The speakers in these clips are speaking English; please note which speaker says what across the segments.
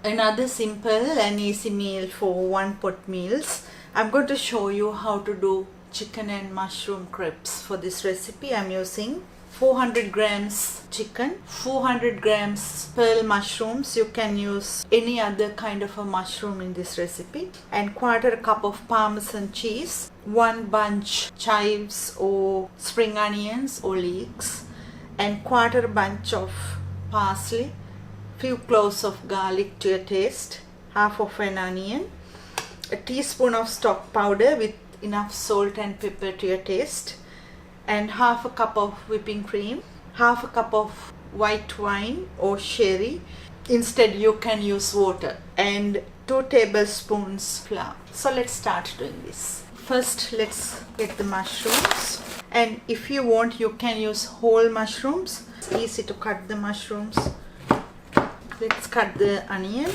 Speaker 1: Another simple and easy meal for one pot meals. I'm going to show you how to do chicken and mushroom crepes. For this recipe I'm using 400 grams chicken, 400 grams pearl mushrooms. You can use any other kind of a mushroom in this recipe, and quarter cup of parmesan cheese, one bunch chives or spring onions or leeks, and quarter bunch of parsley, few cloves of garlic to your taste, half of an onion, a teaspoon of stock powder with enough salt and pepper to your taste, and half a cup of whipping cream, half a cup of white wine or sherry. Instead you can use water, and 2 tablespoons flour. So let's start doing this. First let's get the mushrooms, and if you want you can use whole mushrooms. It's easy to cut the mushrooms. Let's cut the onion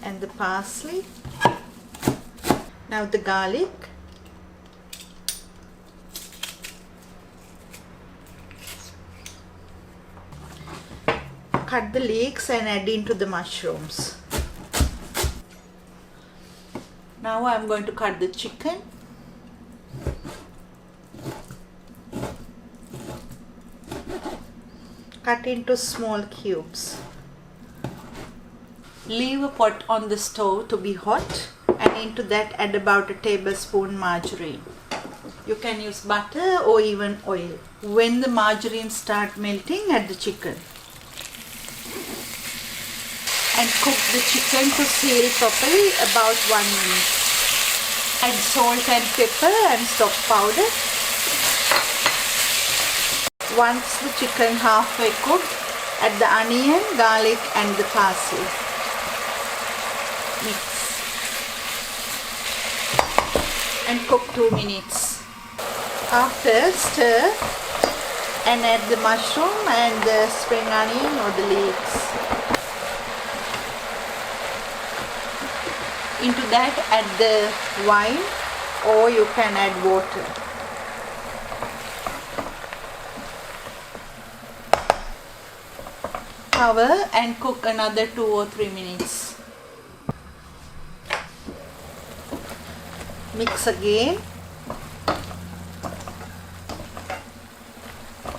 Speaker 1: and the parsley. Now the garlic. Cut the leeks and add into the mushrooms. Now I'm going to cut the chicken. Cut into small cubes. Leave a pot on the stove to be hot, and into that add about a tablespoon margarine. You can use butter or even oil. When the margarine starts melting, add the chicken. And cook the chicken to seal properly about 1 minute. Add salt and pepper and stock powder. Once the chicken halfway cooked, add the onion, garlic and the parsley. Mix and cook 2 minutes. After, stir and add the mushroom and the spring onion or the leeks. Into that add the wine, or you can add water. Cover and cook another 2 or 3 minutes. Mix again.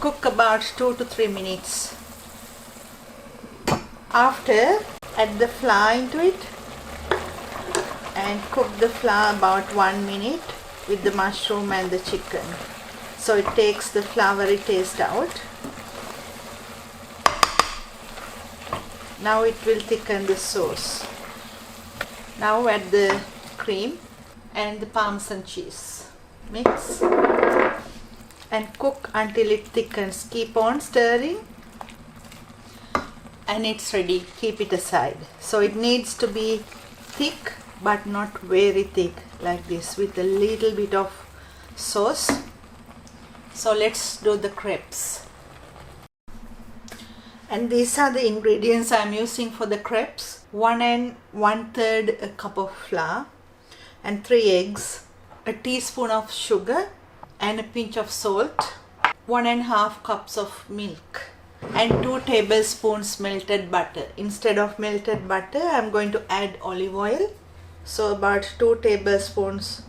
Speaker 1: Cook about 2 to 3 minutes. After, add the flour into it and cook the flour about 1 minute with the mushroom and the chicken, so it takes the floury taste out. Now it will thicken the sauce. Now add the cream and the parmesan cheese. Mix and cook until it thickens. Keep on stirring and it's ready. Keep it aside. So it needs to be thick but not very thick, like this, with a little bit of sauce. So let's do the crepes. And these are the ingredients I am using for the crepes. 1 1/3 a cup of flour and 3 eggs, a teaspoon of sugar and a pinch of salt, 1 1/2 cups of milk and 2 tablespoons melted butter. Instead of melted butter I am going to add olive oil. So about 2 tablespoons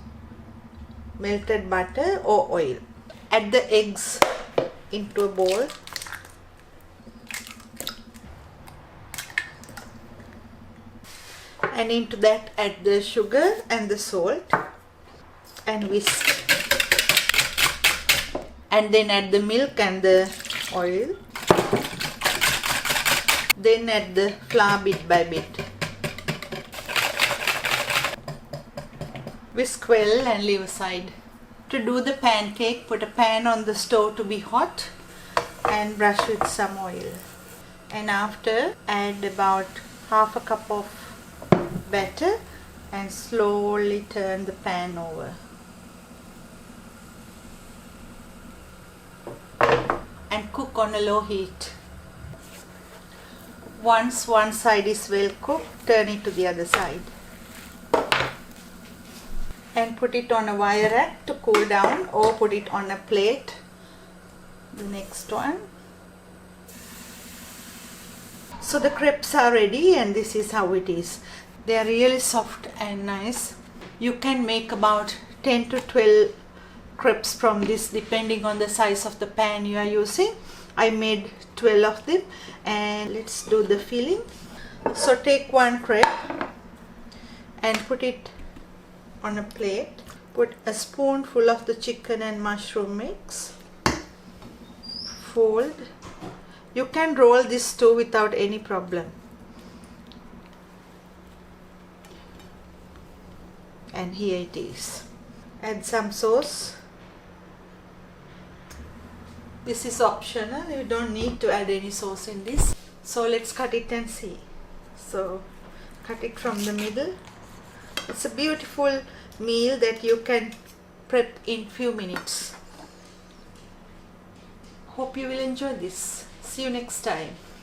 Speaker 1: melted butter or oil. Add the eggs into a bowl. And into that add the sugar and the salt and whisk. And then add the milk and the oil. Then add the flour bit by bit. Whisk well and leave aside. To do the pancake, put a pan on the stove to be hot and brush with some oil. And after, add about half a cup of batter and slowly turn the pan over. And cook on a low heat. Once one side is well cooked, turn it to the other side. And put it on a wire rack to cool down, or put it on a plate. The next one. So the crepes are ready and this is how it is. They are really soft and nice. You can make about 10 to 12 crepes from this depending on the size of the pan you are using. I made 12 of them, and let's do the filling. So take one crepe and put it on a plate. Put a spoonful of the chicken and mushroom mix. Fold. You can roll this too without any problem. And here it is. Add some sauce. This is optional, you don't need to add any sauce in this. So let's cut it and see. So cut it from the middle. It's a beautiful meal that you can prep in few minutes. Hope you will enjoy this. See you next time.